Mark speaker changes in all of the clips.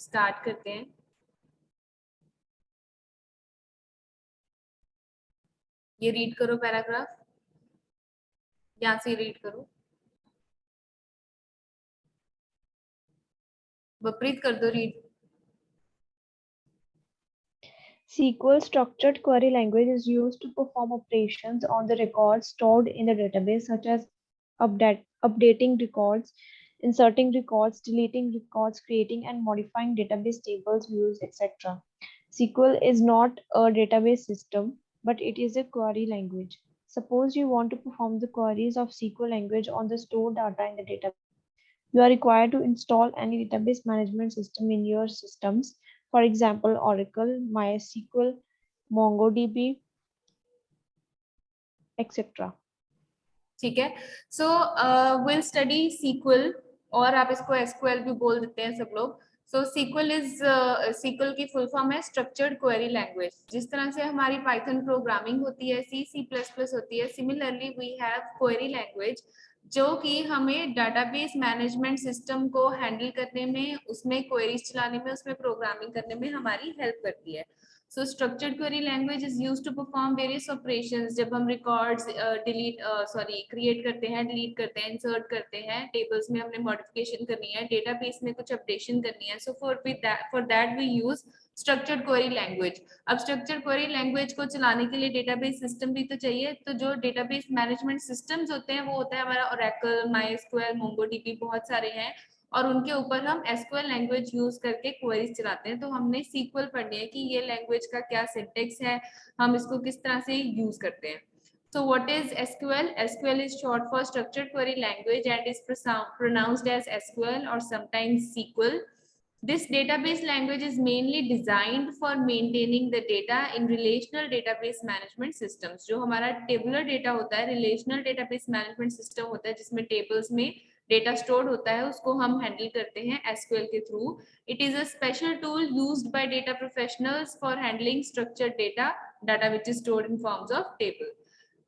Speaker 1: Start करते हैं। ये रीड करो पैराग्राफ, यहाँ से रीड करो, बप्रीत कर दो read.
Speaker 2: SQL structured query language is used to perform operations on the records stored in the database, such as updating records, inserting records, deleting records, creating and modifying database tables, views, etc. SQL is not a database system, but it is a query language. Suppose you want to perform the queries of SQL language on the stored data in the database. You are required to install any database management system in your systems. For example, Oracle, MySQL, MongoDB, etc.
Speaker 1: ठीक है, so will study sequel, और आप इसको SQL भी बोल देते हैं सब लोग। सो सीक्वल की फुल फॉर्म है स्ट्रक्चर्ड क्वेरी लैंग्वेज। जिस तरह से हमारी पाइथन प्रोग्रामिंग होती है, C++ होती है, similarly we have query language, जो कि हमें डाटाबेस मैनेजमेंट सिस्टम को हैंडल करने में, उसमें क्वेरीज चलाने में, उसमें प्रोग्रामिंग करने में हमारी हेल्प करती है। So structured query language is used to perform various operations। जब हम records create करते हैं, delete करते हैं, insert करते हैं, tables में हमने modification करनी है, database में कुछ updation करनी है, so for that we use structured query language। अब structured query language को चलाने के लिए database system भी तो चाहिए, तो जो database management systems होते हैं वो होता है हमारा Oracle, MySQL, MongoDB, बहुत सारे हैं, और उनके ऊपर हम एसक्यूएल लैंग्वेज यूज करके क्वेरीज चलाते हैं। तो हमने सीक्वल पढ़नी है कि ये लैंग्वेज का क्या सिंटेक्स है, हम इसको किस तरह से यूज करते हैं। So what is SQL? SQL is short for Structured Query Language and is pronounced as SQL or sometimes SQL. This database language is mainly designed for maintaining the data in relational database management systems। जो हमारा tabular data होता है, relational database management system होता है, जिसमें tables में data stored होता है, उसको हम हैंडल करते हैं एसक्यूएल के through. It is a special tool used by data professionals for handling structured data which is stored in forms of table.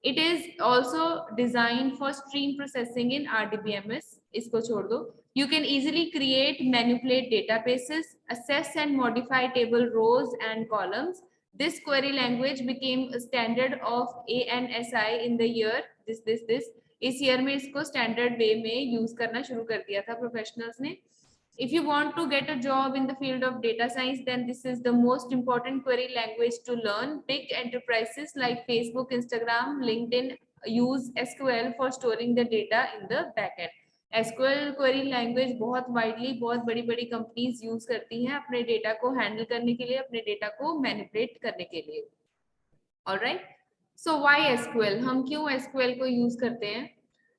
Speaker 1: It is also designed for stream processing in RDBMS। इसको छोड़ दो। You can easily create, manipulate databases, assess and modify table rows and columns। This query language became a standard of ANSI in the year this। इस year में इसको standard वे में use करना शुरू कर दिया था प्रोफेशनल्स ने। If you want to get a job in the field of data science, then this is the most important query language to learn। Big enterprises like Facebook, Instagram, LinkedIn use SQL for storing the data in the backend। SQL query language बहुत widely, बहुत बड़ी बड़ी companies use करती हैं अपने data को handle करने के लिए, अपने डेटा को मैनिपुलेट करने के लिए। Alright, so why SQL? हम क्यों SQL को यूज करते हैं?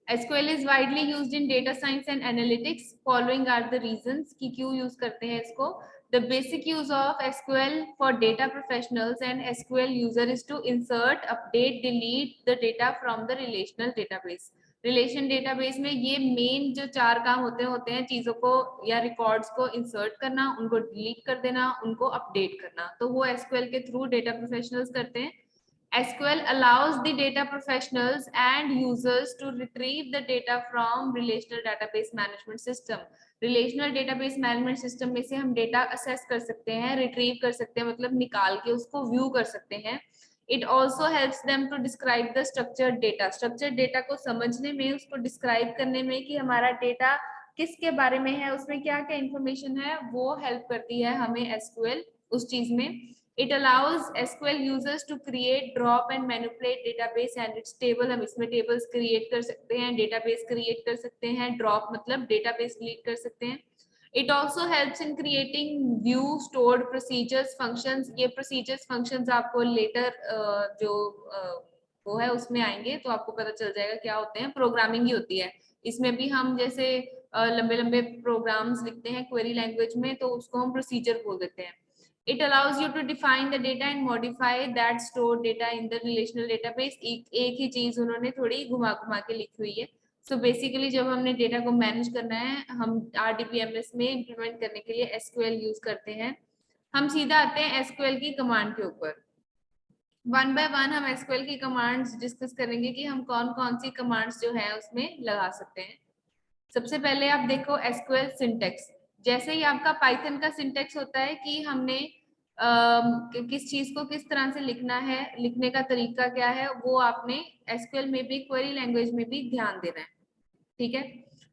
Speaker 1: SQL is widely used in data science and analytics। Following are the reasons कि क्यों यूज करते हैं इसको। The basic use of SQL for data professionals and SQL user is to insert, update, delete the data from the relational database। Relation database में ये main जो 4 काम होते हैं चीजों को या रिकॉर्ड्स को इंसर्ट करना, उनको डिलीट कर देना, उनको अपडेट करना, तो वो SQL के थ्रू डेटा प्रोफेशनल्स करते हैं। SQL allows the data professionals and users to retrieve the data from relational database management system। relational database management system में से हम data assess कर सकते हैं, retrieve कर सकते हैं, मतलब निकाल के उसको view कर सकते हैं। It also helps them to describe the structured data। structured data को समझने में, उसको describe करने में कि हमारा data किसके बारे में है, उसमें क्या क्या information है, वो help करती है हमें SQL उस चीज में। It allows SQL users to create, drop and manipulate database and its table। हम इसमें tables create कर सकते हैं, database create कर सकते हैं, drop मतलब database delete कर सकते हैं। It also helps in creating view, stored procedures, functions। ये procedures, functions आपको later जो वो है उसमें आएंगे तो आपको पता चल जाएगा क्या होते हैं। प्रोग्रामिंग ही होती है इसमें भी, हम जैसे लंबे लंबे प्रोग्राम्स लिखते हैं क्वेरी लैंग्वेज में तो उसको हम प्रोसीजर बोल देते हैं। It allows you to define the data and modify that stored data in the relational database। एक ही चीज उन्होंने थोड़ी घुमा घुमा के लिखी हुई है। So basically जब हमने डेटा को मैनेज करना है, हम RDBMS में इम्प्लीमेंट करने के लिए SQL यूज करते हैं। हम सीधा आते हैं SQL की कमांड के ऊपर। वन बाय वन हम SQL की कमांड्स डिस्कस करेंगे कि हम कौन कौन सी कमांड्स जो है उसमें लगा सकते हैं। सबसे पहले आप देखो SQL सिंटेक्स। जैसे ही आपका पाइथन का सिंटेक्स होता है कि हमने किस चीज को किस तरह से लिखना है, लिखने का तरीका क्या है, वो आपने एसक्यूएल में भी, क्वेरी लैंग्वेज में भी ध्यान देना है, ठीक है।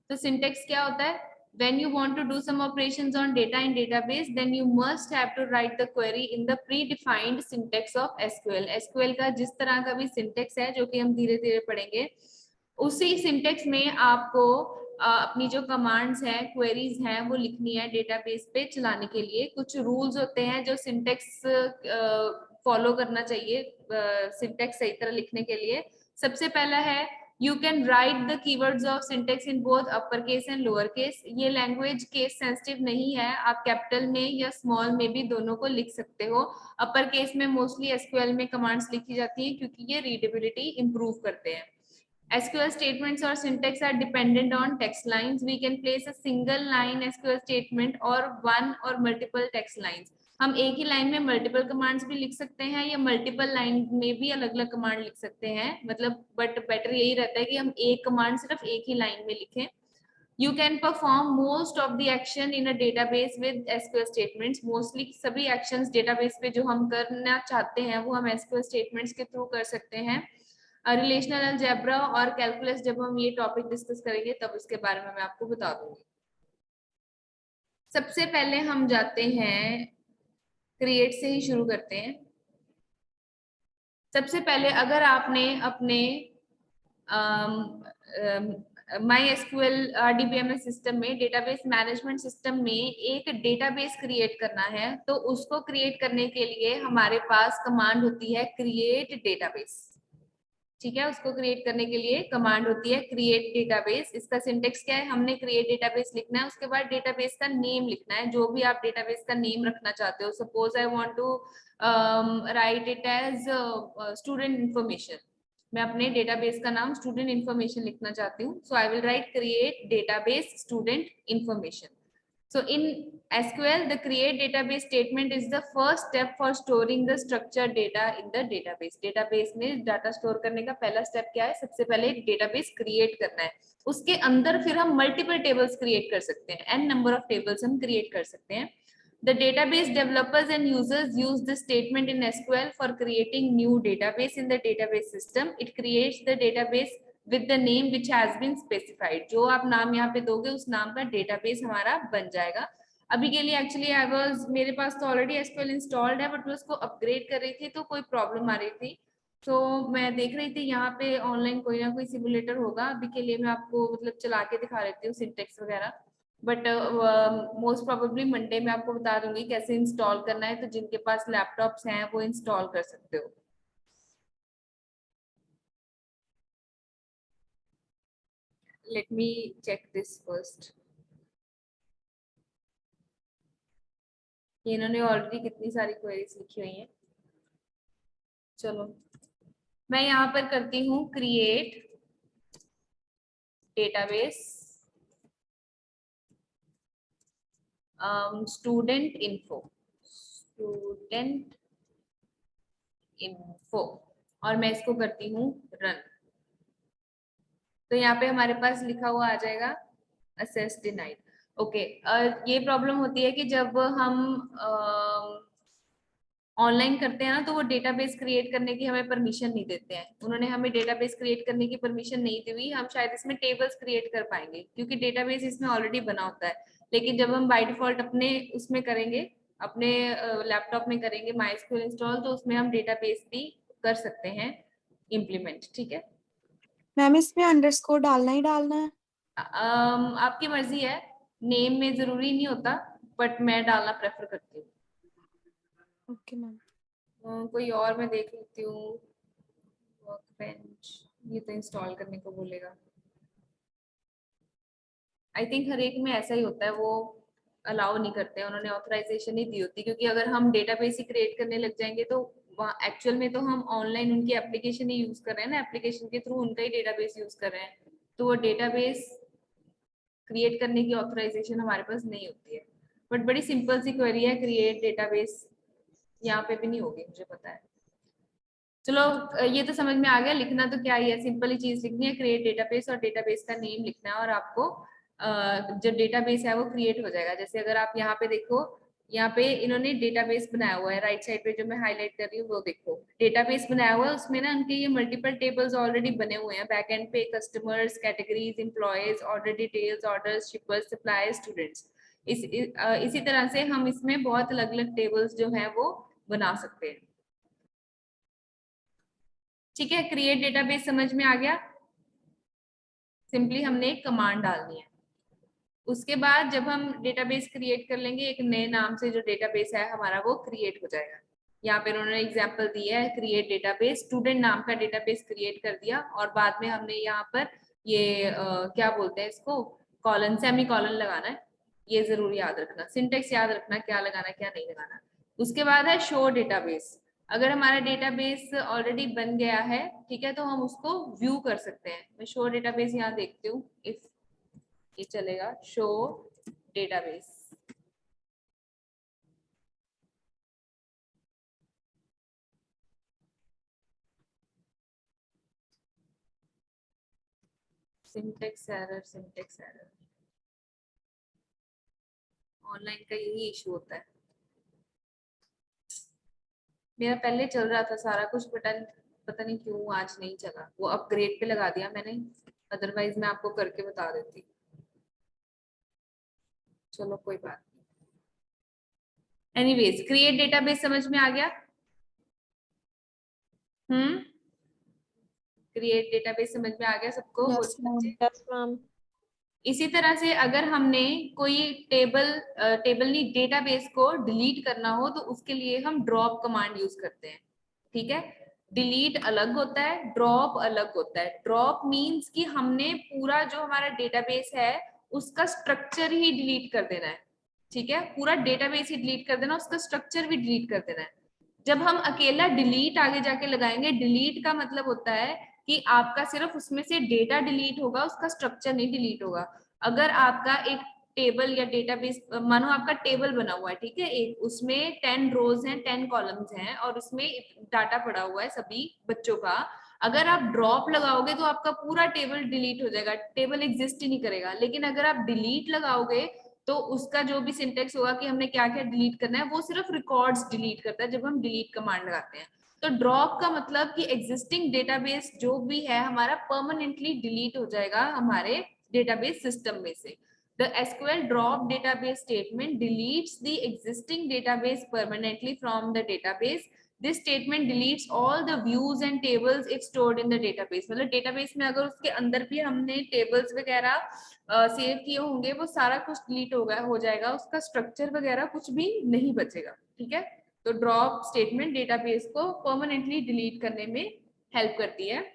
Speaker 1: तो सिंटेक्स क्या होता है? When you want to do some operations on data in database, then you must have to write the query in the predefined syntax of SQL. SQL का जिस तरह का भी सिंटेक्स है, जो कि हम धीरे धीरे पढ़ेंगे, उसी सिंटेक्स में आपको अपनी जो कमांड्स हैं, क्वेरीज हैं, वो लिखनी है डेटाबेस पे चलाने के लिए। कुछ रूल्स होते हैं जो सिंटेक्स फॉलो करना चाहिए सिंटेक्स सही तरह लिखने के लिए। सबसे पहला है, you can write the keywords of syntax in both uppercase and lowercase. ये लैंग्वेज केस सेंसिटिव नहीं है, आप कैपिटल में या स्मॉल में भी दोनों को लिख सकते हो। अपर केस में मोस्टली एसक्यूएल में कमांड्स लिखी जाती हैं क्योंकि ये रीडेबिलिटी इंप्रूव करते हैं। SQL statements or syntax are dependent on text lines. We can place a single line SQL statement or one or multiple text lines. हम एक ही लाइन में मल्टीपल कमांड्स भी लिख सकते हैं या मल्टीपल लाइन में भी अलग अलग कमांड लिख सकते हैं, मतलब बट बेटर यही रहता है कि हम एक कमांड सिर्फ एक ही लाइन में लिखें। You can perform most of the action in a database with SQL statements. Mostly सभी actions database पे जो हम करना चाहते हैं वो हम SQL statements के थ्रू कर सकते हैं। रिलेशनल अलजेब्रा और कैलकुलस जब हम ये टॉपिक डिस्कस करेंगे तब उसके बारे में मैं आपको बता दूंगी। सबसे पहले हम जाते हैं, क्रिएट से ही शुरू करते हैं। सबसे पहले अगर आपने अपने माई एसक्यूएल आरडीबीएमएस सिस्टम में, डेटाबेस मैनेजमेंट सिस्टम में एक डेटाबेस क्रिएट करना है, तो उसको क्रिएट करने के लिए हमारे पास कमांड होती है क्रिएट डेटाबेस, ठीक है। उसको क्रिएट करने के लिए कमांड होती है क्रिएट डेटाबेस। इसका सिंटेक्स क्या है? हमने क्रिएट डेटाबेस लिखना है, उसके बाद डेटाबेस का नेम लिखना है, जो भी आप डेटाबेस का नेम रखना चाहते हो। Suppose I want to write it as student information, मैं अपने डेटाबेस का नाम स्टूडेंट इंफॉर्मेशन लिखना चाहती हूँ, so I will write create database student information. So in SQL, the create database statement is the first step for storing the structured data in the database. Database में data store करने का पहला step क्या है? सबसे पहले एक database create करना है, उसके अंदर फिर हम multiple tables create कर सकते हैं, n number of tables हम create कर सकते हैं। The database developers and users use this statement in SQL for creating new database in the database system. It creates the database with the name which has been specified. जो आप नाम यहाँ पे दोगे उस नाम का डेटाबेस हमारा बन जाएगा। अभी के लिए एक्चुअली मेरे पास तो ऑलरेडी एसक्यूएल इंस्टॉल्ड है, बट मैं उसको अपग्रेड कर रही थी तो कोई प्रॉब्लम आ रही थी, तो मैं देख रही थी यहाँ पे ऑनलाइन कोई ना कोई सिमुलेटर होगा। अभी के लिए मैं आपको मतलब चला के दिखा देती हूँ सिंटेक्स वगैरह, बट मोस्ट प्रोबेबली मंडे में आपको बता दूंगी कैसे इंस्टॉल करना है, तो जिनके पास लैपटॉप्स हैं वो इंस्टॉल कर सकते हो। Let me check this first. ये इन्होंने ऑलरेडी कितनी सारी क्वेरीज लिखी हुई हैं। चलो मैं यहाँ पर करती हूँ क्रिएट डेटाबेस स्टूडेंट इन्फो और मैं इसको करती हूँ रन। तो यहाँ पे हमारे पास लिखा हुआ आ जाएगा असेस डिनाइड। ओके, ये प्रॉब्लम होती है कि जब हम ऑनलाइन करते हैं ना, तो वो डेटाबेस क्रिएट करने की हमें परमिशन नहीं देते हैं। उन्होंने हमें डेटाबेस क्रिएट करने की परमिशन नहीं दी हुई। हम शायद इसमें टेबल्स क्रिएट कर पाएंगे क्योंकि डेटाबेस इसमें ऑलरेडी बना होता है, लेकिन जब हम बाय डिफॉल्ट अपने उसमें करेंगे, अपने लैपटॉप में करेंगे माइस्क्यूएल इंस्टॉल, तो उसमें हम डेटाबेस भी कर सकते हैं इम्प्लीमेंट, ठीक है।
Speaker 3: मैम इसमें अंडरस्कोर डालना ही डालना है?
Speaker 1: आपकी मर्जी है, नेम में जरूरी नहीं होता, बट मैं डालना प्रेफर करती हूँ।
Speaker 3: Okay ma'am.
Speaker 1: कोई और मैं देख लेती हूँ। वर्कबेंच, ये तो इंस्टॉल करने को बोलेगा। आई थिंक हर एक में ऐसा ही होता है, वो अलाउ नहीं करते हैं, उन्होंने ऑथराइजेशन ही दी होती, क्योंकि अगर हम डेटाबेस ही क्रिएट करने लग जाएंगे तो वहाँ एक्चुअल में तो हम ऑनलाइन उनकी एप्लीकेशन ही यूज कर रहे हैं ना, एप्लीकेशन के थ्रू उनका ही डेटाबेस यूज कर रहे हैं, तो वो डेटाबेस क्रिएट करने की ऑथराइजेशन हमारे पास नहीं होती है। बट बड़ी सिंपल सी क्वेरी है, क्रिएट डेटाबेस, यहाँ पे भी नहीं होगी मुझे पता है। चलो ये तो समझ में आ गया, लिखना तो क्या ही है, सिंपल ही चीज लिखनी है, क्रिएट डेटाबेस और डेटाबेस का नेम लिखना है, और आपको जो डेटाबेस है वो क्रिएट हो जाएगा। जैसे अगर आप यहाँ पे देखो, यहाँ पे इन्होंने डेटाबेस बनाया हुआ है, राइट साइड पे जो मैं हाईलाइट कर रही हूँ वो देखो, डेटाबेस बनाया हुआ है, उसमें ना उनके ये मल्टीपल टेबल्स ऑलरेडी बने हुए हैं। बैक एंड पे customers, categories, employees, order details, orders, shippers, suppliers, students. इसी तरह से हम इसमें बहुत अलग अलग टेबल्स जो है वो बना सकते हैं। ठीक है, क्रिएट डेटाबेस समझ में आ गया। सिंपली हमने एक कमांड डालनी है। उसके बाद जब हम डेटाबेस क्रिएट कर लेंगे, एक नए नाम से जो डेटाबेस है हमारा वो क्रिएट हो जाएगा। यहाँ पे उन्होंने एग्जांपल दिया है, क्रिएट डेटाबेस, स्टूडेंट नाम का डेटाबेस क्रिएट कर दिया, और बाद में हमने यहाँ पर ये क्या बोलते हैं इसको, कॉलन, सेमी कॉलन लगाना है। ये जरूर याद रखना, सिंटेक्स याद रखना, क्या लगाना क्या नहीं लगाना। उसके बाद है शो डेटाबेस। अगर हमारा डेटाबेस ऑलरेडी बन गया है, ठीक है, तो हम उसको व्यू कर सकते हैं। मैं शो डेटाबेस यहाँ देखती हूँ, इफ ये चलेगा, show database. Syntax error, syntax error, online का यही इशू होता है। मेरा पहले चल रहा था सारा कुछ, पता नहीं क्यों आज नहीं चला। वो अपग्रेड पे लगा दिया मैंने, अदरवाइज मैं आपको करके बता देती। चलो कोई बात नहीं। एनीवेज, क्रिएट डेटाबेस समझ में आ गया। क्रिएट डेटाबेस समझ में आ गया सबको?
Speaker 3: Yes, ma'am.
Speaker 2: Yes ma'am.
Speaker 1: इसी तरह से अगर हमने कोई टेबल नहीं, डेटाबेस को डिलीट करना हो, तो उसके लिए हम ड्रॉप कमांड यूज करते हैं। ठीक है, डिलीट अलग होता है, ड्रॉप अलग होता है। ड्रॉप मींस कि हमने पूरा जो हमारा डेटाबेस है उसका स्ट्रक्चर ही डिलीट कर देना है। ठीक है, पूरा डेटाबेस ही डिलीट कर देना, उसका स्ट्रक्चर भी डिलीट कर देना है। जब हम अकेला डिलीट आगे जाके लगाएंगे, डिलीट का मतलब होता है कि आपका सिर्फ उसमें से डेटा डिलीट होगा, उसका स्ट्रक्चर नहीं डिलीट होगा। अगर आपका एक टेबल या डेटाबेस, मानो आपका टेबल बना हुआ है, ठीक है, एक उसमें 10 रोज हैं, 10 कॉलम्स हैं, और उसमें डाटा पड़ा हुआ है सभी बच्चों का। अगर आप ड्रॉप लगाओगे तो आपका पूरा टेबल डिलीट हो जाएगा, टेबल एग्जिस्ट ही नहीं करेगा। लेकिन अगर आप डिलीट लगाओगे तो उसका जो भी सिंटेक्स होगा कि हमने क्या क्या डिलीट करना है, वो सिर्फ रिकॉर्ड्स डिलीट करता है जब हम डिलीट कमांड लगाते हैं। तो ड्रॉप का मतलब कि एग्जिस्टिंग डेटाबेस जो भी है हमारा परमानेंटली डिलीट हो जाएगा हमारे डेटाबेस सिस्टम में से। The SQL drop database statement deletes the existing database permanently from the database. This statement deletes all the views and tables if stored in the database. मतलब डेटाबेस में अगर उसके अंदर भी हमने टेबल्स वगैरह सेव किए होंगे, वो सारा कुछ डिलीट हो जाएगा, उसका स्ट्रक्चर वगैरह कुछ भी नहीं बचेगा। ठीक है, तो ड्रॉप स्टेटमेंट डेटाबेस को परमानेंटली डिलीट करने में हेल्प करती है।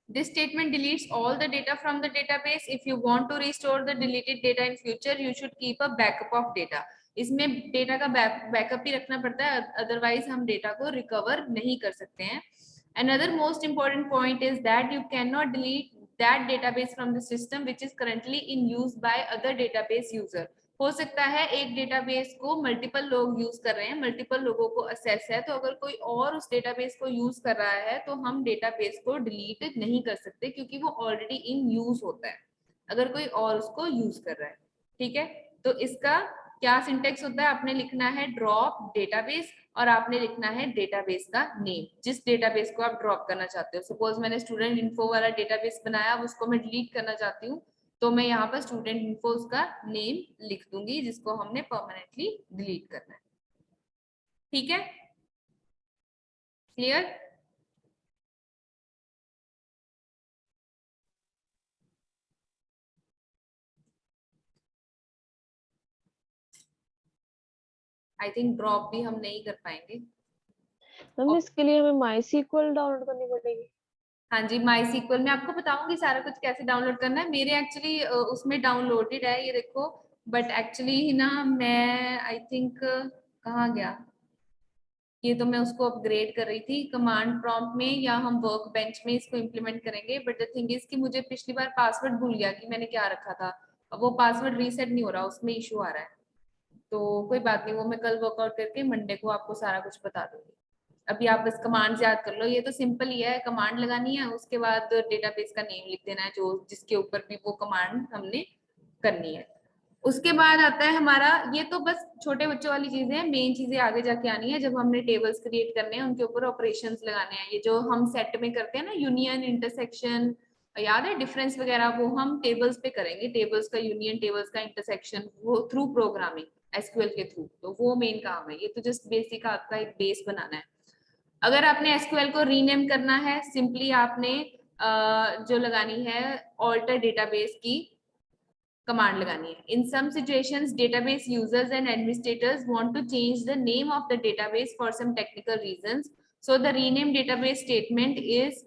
Speaker 1: This statement deletes all the data from the database. If you want to restore the deleted data in future, you should keep a backup of data. इसमें data का backup ही रखना पड़ता है, otherwise हम डेटा को recover नहीं कर सकते हैं। Another most important point is that you cannot delete that database from the system which is currently in use by other database user. हो सकता है एक डेटाबेस को मल्टीपल लोग यूज कर रहे हैं, मल्टीपल लोगों को एक्सेस है, तो अगर कोई और उस डेटाबेस को यूज कर रहा है तो हम डेटाबेस को डिलीट नहीं कर सकते, क्योंकि वो ऑलरेडी इन यूज होता है अगर कोई और उसको यूज कर रहा है। ठीक है, तो इसका क्या सिंटेक्स होता है, आपने लिखना है ड्रॉप डेटाबेस, और आपने लिखना है डेटाबेस का नेम, जिस डेटाबेस को आप ड्रॉप करना चाहते हो। सपोज मैंने स्टूडेंट इन्फो वाला डेटाबेस बनाया, उसको मैं डिलीट करना चाहती हूँ, तो मैं यहाँ पर स्टूडेंट इन्फो उसका नेम लिख दूंगी, जिसको हमने परमानेंटली डिलीट करना है। ठीक है, क्लियर? आई थिंक ड्रॉप भी हम नहीं कर पाएंगे।
Speaker 2: मैम इसके लिए हमें MySQL डाउनलोड करनी पड़ेगी?
Speaker 1: हाँ जी, माई सीक्वल मैं आपको बताऊंगी सारा कुछ कैसे डाउनलोड करना है। मेरे एक्चुअली उसमें डाउनलोडेड है, ये देखो, बट एक्चुअली ना मैं आई थिंक कहाँ गया, ये तो मैं उसको अपग्रेड कर रही थी कमांड प्रॉम्प्ट में, या हम वर्क बेंच में इसको इम्प्लीमेंट करेंगे। बट द थिंग इज कि मुझे पिछली बार पासवर्ड भूल गया कि मैंने क्या रखा था, अब वो पासवर्ड रीसेट नहीं हो रहा, उसमें इशू आ रहा है। तो कोई बात नहीं, वो मैं कल वर्कआउट करके मंडे को आपको सारा कुछ बता दूंगी। अभी आप बस कमांड याद कर लो, ये तो सिंपल ही है, कमांड लगानी है, उसके बाद डेटाबेस का नेम लिख देना है जो जिसके ऊपर भी वो कमांड हमने करनी है। उसके बाद आता है हमारा, ये तो बस छोटे बच्चों वाली चीजें हैं, मेन चीजें आगे जाके आनी है जब हमने टेबल्स क्रिएट करने हैं, उनके ऊपर ऑपरेशंस लगाने हैं। ये जो हम सेट में करते हैं ना, यूनियन, इंटरसेक्शन, याद है, डिफरेंस वगैरह, वो हम टेबल्स पे करेंगे। टेबल्स का यूनियन, टेबल्स का इंटरसेक्शन, वो थ्रू प्रोग्रामिंग एसक्यूएल के थ्रू, तो वो मेन काम है। ये तो जस्ट बेसिक आपका एक बेस बनाना है। अगर आपने एसक्यूएल को रीनेम करना है, सिंपली आपने जो लगानी है ऑल्टर डेटाबेस की कमांड लगानी है। In some situations database users and administrators want to change the name of the database for some technical reasons, so the rename database statement is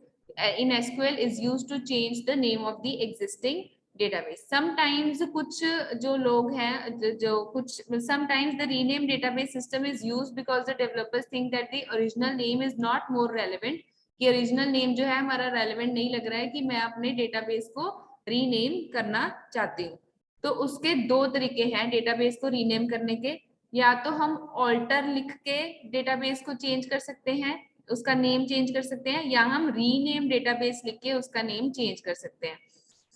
Speaker 1: in SQL is used to change the name of the existing database. Sometimes कुछ जो लोग हैं जो कुछ sometimes the rename database system is used because the developers think that the original name is not more relevant, कि original name जो है हमारा relevant नहीं लग रहा है, कि मैं अपने database को rename करना चाहती हूँ। तो उसके दो तरीके हैं डेटाबेस को रीनेम करने के। या तो हम ऑल्टर लिख के डेटाबेस को चेंज कर सकते हैं, उसका नेम चेंज कर सकते हैं, या हम रीनेम डेटाबेस लिख के उसका नेम चेंज कर सकते हैं।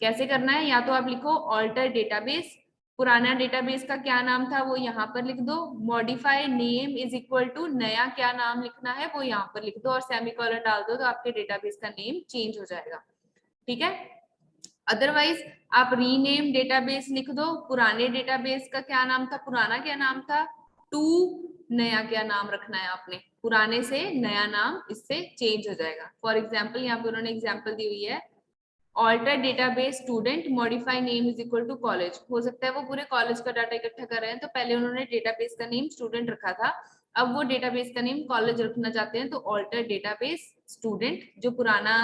Speaker 1: कैसे करना है? या तो आप लिखो ऑल्टर डेटाबेस, पुराना डेटाबेस का क्या नाम था वो यहाँ पर लिख दो, modify name is equal to नया क्या नाम लिखना है वो यहाँ पर लिख दो, और सेमीकोलन डाल दो, तो आपके डेटाबेस का नेम चेंज हो जाएगा। ठीक है। अदरवाइज आप रीनेम डेटाबेस लिख दो, पुराने डेटाबेस का क्या नाम था, पुराना क्या नाम था, टू नया क्या नाम रखना है आपने, पुराने से नया नाम इससे चेंज हो जाएगा। फॉर एग्जाम्पल यहाँ पे उन्होंने एग्जाम्पल दी हुई है, alter database student modify name is equal to college. हो सकता है वो पूरे कॉलेज का डाटा इकट्ठा कर रहे हैं, तो पहले उन्होंने डेटाबेस का नेम स्टूडेंट रखा था, अब वो डेटाबेस का नेम कॉलेज रखना चाहते हैं, तो ऑल्टर डेटाबेस स्टूडेंट, जो पुराना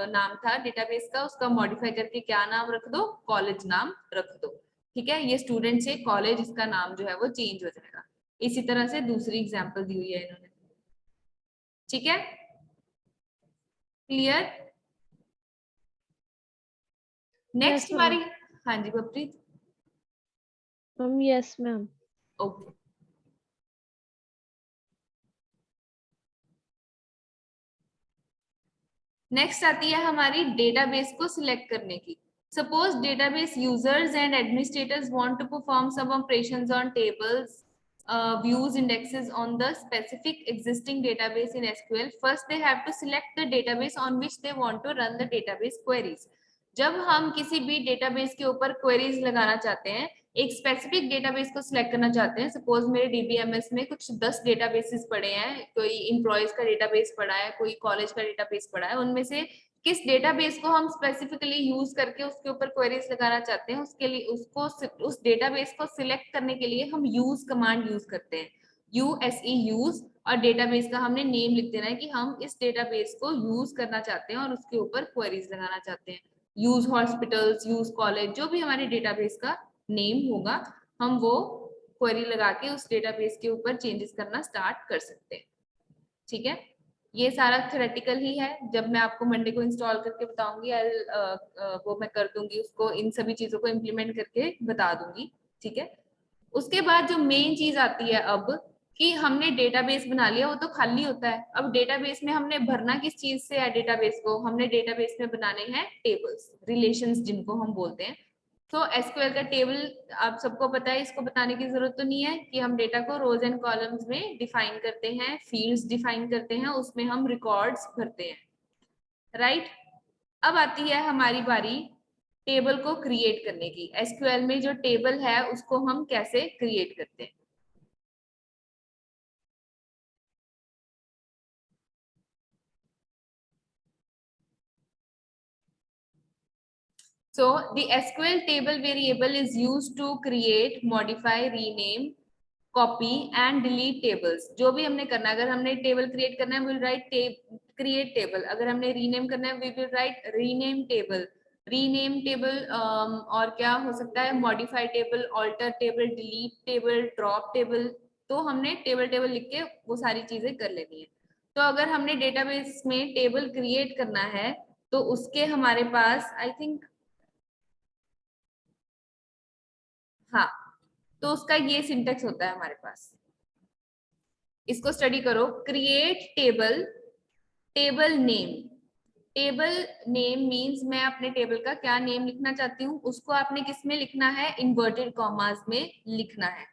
Speaker 1: नाम था डेटाबेस का, उसका मॉडिफाई करके क्या नाम रख दो, कॉलेज नाम रख दो। ठीक है, ये स्टूडेंट से कॉलेज, इसका नाम जो है वो चेंज हो जाएगा। इसी तरह से दूसरी एग्जाम्पल दी हुई है इन्होंने। ठीक है, क्लियर? Next
Speaker 2: ma'am.
Speaker 1: हमारी, हाँ जी Gurpreet.
Speaker 2: Yes, ma'am.
Speaker 1: Okay, next आती है हमारी डेटाबेस को सिलेक्ट करने की। Suppose database users and administrators want to perform some operations on tables, views, indexes on the specific existing database in SQL. First they have to select the database on which they want to run the database queries. जब हम किसी भी database के ऊपर queries लगाना चाहते हैं, एक स्पेसिफिक डेटाबेस को सिलेक्ट करना चाहते हैं, सपोज मेरे डीबीएमएस में कुछ 10 डेटाबेसेस पड़े हैं, कोई एम्प्लॉयज का डेटाबेस पड़ा है, कोई कॉलेज का डेटाबेस पड़ा है, उनमें से किस डेटाबेस को हम स्पेसिफिकली यूज करके उसके ऊपर क्वेरीज लगाना चाहते हैं, उसके लिए उसको उस डेटाबेस को सिलेक्ट करने के लिए हम यूज कमांड यूज करते हैं, यूएसई यूज, और डेटाबेस का हमने नेम लिख देना है कि हम इस डेटाबेस को यूज करना चाहते हैं और उसके ऊपर क्वेरीज लगाना चाहते हैं। यूज हॉस्पिटल्स, यूज कॉलेज, जो भी हमारे डेटाबेस का नेम होगा, हम वो क्वेरी लगा के उस डेटाबेस के ऊपर चेंजेस करना स्टार्ट कर सकते हैं। ठीक है, ये सारा थ्योरेटिकल ही है, जब मैं आपको मंडे को इंस्टॉल करके बताऊंगी, वो मैं कर दूंगी उसको, इन सभी चीजों को इम्प्लीमेंट करके बता दूंगी। ठीक है, उसके बाद जो मेन चीज आती है अब, कि हमने डेटाबेस बना लिया, वो तो खाली होता है, अब डेटाबेस में हमने भरना किस चीज से है, डेटाबेस को हमने डेटाबेस में बनाने हैं टेबल्स, रिलेशंस जिनको हम बोलते हैं। तो एसक्यूएल का टेबल आप सबको पता है, इसको बताने की जरूरत तो नहीं है, कि हम डेटा को रोज एंड कॉलम्स में डिफाइन करते हैं, फील्ड्स डिफाइन करते हैं, उसमें हम रिकॉर्ड्स भरते हैं, राइट। अब आती है हमारी बारी टेबल को क्रिएट करने की। एसक्यूएल में जो टेबल है उसको हम कैसे क्रिएट करते हैं। So the SQL table variable is used to create, modify, rename, copy and delete tables. जो भी हमने करना है, अगर हमने टेबल क्रिएट करना है, we'll write create table. अगर हमने रीनेम करना है, we will write rename table. Rename table और क्या हो सकता है, modify table, alter table, delete table, drop table. तो हमने टेबल लिख के वो सारी चीजें कर लेनी है। तो अगर हमने डेटाबेस में टेबल क्रिएट करना है, तो उसके हमारे पास आई थिंक, हाँ, तो उसका ये सिंटेक्स होता है हमारे पास, इसको स्टडी करो। Create table, table name, table name means मैं अपने टेबल का क्या नेम लिखना चाहती हूँ उसको आपने किस में लिखना है, इन्वर्टेड कॉमास में लिखना है।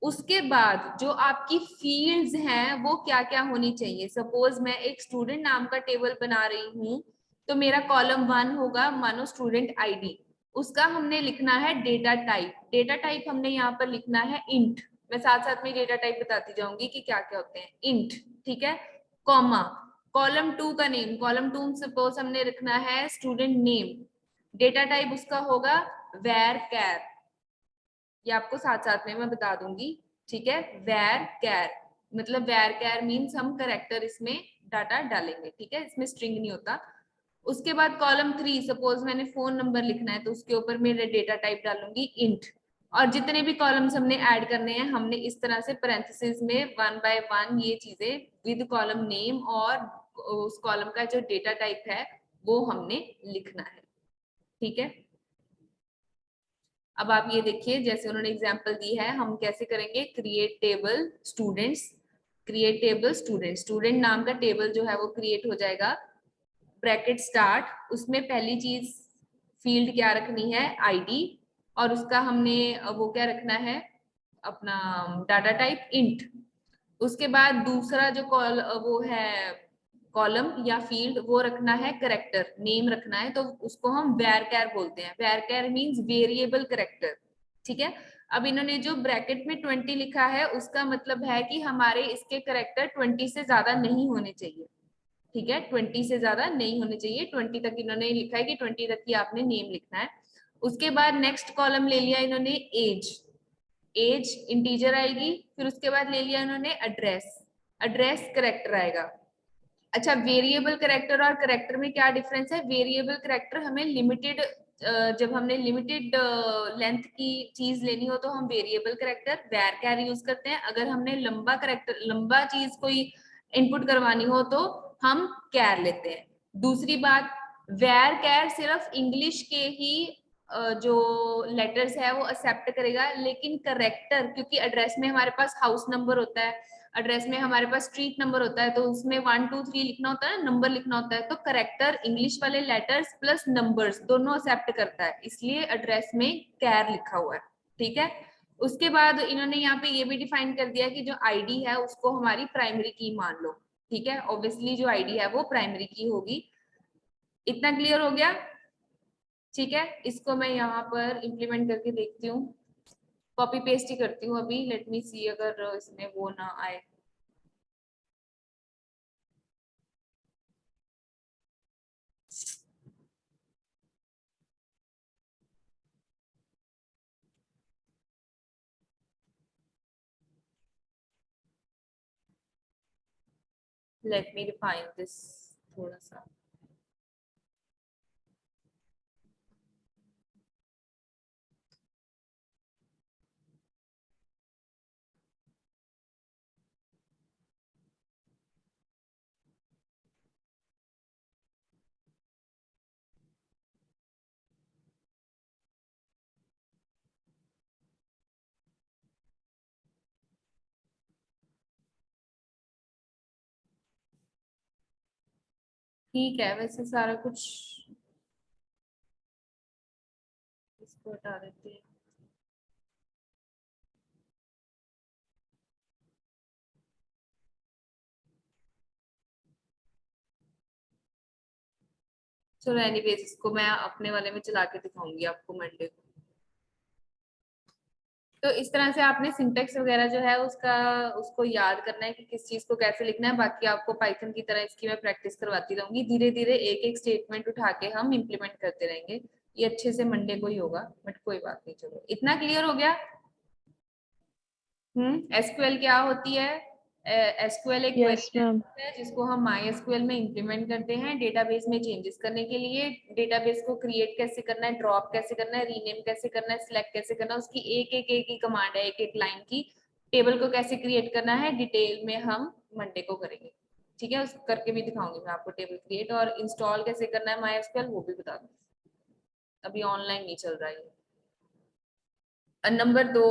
Speaker 1: उसके बाद जो आपकी फील्ड्स हैं वो क्या क्या होनी चाहिए। सपोज मैं एक स्टूडेंट नाम का टेबल बना रही हूँ तो मेरा कॉलम 1 होगा मानो स्टूडेंट आईडी, उसका हमने लिखना है डेटा टाइप। डेटा टाइप हमने यहाँ पर लिखना है इंट। मैं साथ साथ में डेटा टाइप बताती जाऊंगी कि क्या क्या होते हैं। इंट, ठीक है, कॉमा, कॉलम 2 का नेम, कॉलम 2 सपोज हमने रखना है स्टूडेंट नेम, डेटा टाइप उसका होगा वेर कैर, ये आपको साथ साथ में मैं बता दूंगी, ठीक है। वेर कैर मतलब वेर कैर मीन्स हम करेक्टर इसमें डाटा डालेंगे, ठीक है, इसमें स्ट्रिंग नहीं होता। उसके बाद कॉलम 3 सपोज मैंने फोन नंबर लिखना है तो उसके ऊपर मैं डेटा टाइप डालूंगी इंट। और जितने भी कॉलम्स हमने ऐड करने हैं हमने इस तरह से पैरेंथेसिस में 1 बाय 1 ये चीजें विद कॉलम नेम और उस कॉलम का जो डेटा टाइप है वो हमने लिखना है, ठीक है। अब आप ये देखिए जैसे उन्होंने एग्जांपल दी है, हम कैसे करेंगे, create table students, create table student, student नाम का टेबल जो है वो क्रिएट हो जाएगा, ब्रैकेट स्टार्ट, उसमें पहली चीज फील्ड क्या रखनी है, आईडी, और उसका हमने वो क्या रखना है, अपना डाटा टाइप इंट। उसके बाद दूसरा जो कॉल वो है कॉलम या फील्ड वो रखना है करेक्टर, नेम रखना है, तो उसको हम वेरकैर बोलते हैं। वेरकैर मींस वेरिएबल करेक्टर, ठीक है। अब इन्होंने जो ब्रैकेट में 20 लिखा है उसका मतलब है कि हमारे इसके करेक्टर 20 से ज्यादा नहीं होने चाहिए, ठीक है, 20 से ज्यादा नहीं होने चाहिए। 20 तक इन्होंने लिखा है कि 20 तक ही आपने नेम लिखना है। उसके बाद नेक्स्ट कॉलम ले लिया इन्होंने एज, एज इंटीजर आएगी, फिर उसके बाद ले लिया इन्होंने एड्रेस, एड्रेस करेक्टर आएगा। अच्छा, वेरिएबल करेक्टर और करेक्टर में क्या डिफरेंस है, वेरिएबल करेक्टर हमें लिमिटेड, जब हमने लिमिटेड लेंथ की चीज लेनी हो तो हम variable character varchar use करते हैं, अगर हमने लंबा करेक्टर लंबा चीज कोई इनपुट करवानी हो तो हम कैर लेते हैं। दूसरी बात, वेर कैर सिर्फ इंग्लिश के ही जो लेटर्स है वो एक्सेप्ट करेगा, लेकिन करेक्टर क्योंकि एड्रेस में हमारे पास हाउस नंबर होता है, एड्रेस में हमारे पास स्ट्रीट नंबर होता है, तो उसमें 1 2 3 लिखना होता है, नंबर लिखना होता है, तो करेक्टर इंग्लिश वाले लेटर्स प्लस नंबर्स दोनों एक्सेप्ट करता है, इसलिए एड्रेस में कैर लिखा हुआ है, ठीक है। उसके बाद इन्होंने यहाँ पे ये भी डिफाइन कर दिया कि जो आईडी है उसको हमारी प्राइमरी की मान लो, ठीक है, ऑब्वियसली जो आईडी है वो प्राइमरी की होगी। इतना क्लियर हो गया, ठीक है। इसको मैं यहाँ पर इम्प्लीमेंट करके देखती हूँ, कॉपी पेस्ट ही करती हूँ अभी, लेट मी सी अगर इसमें वो ना आए। लेट मी डिफाइन दिस थोड़ा सा। ठीक है, वैसे सारा कुछ इसको हटा देते हैं। चलो एनीवेज इसको मैं अपने वाले में चला के दिखाऊंगी आपको मंडे को। तो इस तरह से आपने सिंटेक्स वगैरह जो है उसका उसको याद करना है कि किस चीज को कैसे लिखना है। बाकी आपको पाइथन की तरह इसकी मैं प्रैक्टिस करवाती रहूंगी, धीरे धीरे एक एक स्टेटमेंट उठा के हम इम्प्लीमेंट करते रहेंगे। ये अच्छे से मंडे को ही होगा, बट कोई बात नहीं, चलो इतना क्लियर हो गया। एसक्यूएल क्या होती है, एसक्यूएल एक
Speaker 2: Yes,
Speaker 1: क्वेरी
Speaker 2: ma'am.
Speaker 1: है जिसको हम माई एसक्यूएल में इंप्लीमेंट करते हैं डेटाबेस में चेंजेस करने के लिए। डेटाबेस को क्रिएट कैसे करना है, ड्रॉप कैसे करना है, रीनेम कैसे करना है, सिलेक्ट कैसे करना है, उसकी एक ही कमांड है, एक एक लाइन की। टेबल को कैसे क्रिएट करना है डिटेल में हम मंडे को करेंगे, ठीक है, उसको करके भी दिखाऊंगी मैं आपको टेबल क्रिएट, और इंस्टॉल कैसे करना है माई एसक्यूएल वो भी बता दूंगी, अभी ऑनलाइन नहीं चल रहा है। नंबर 2,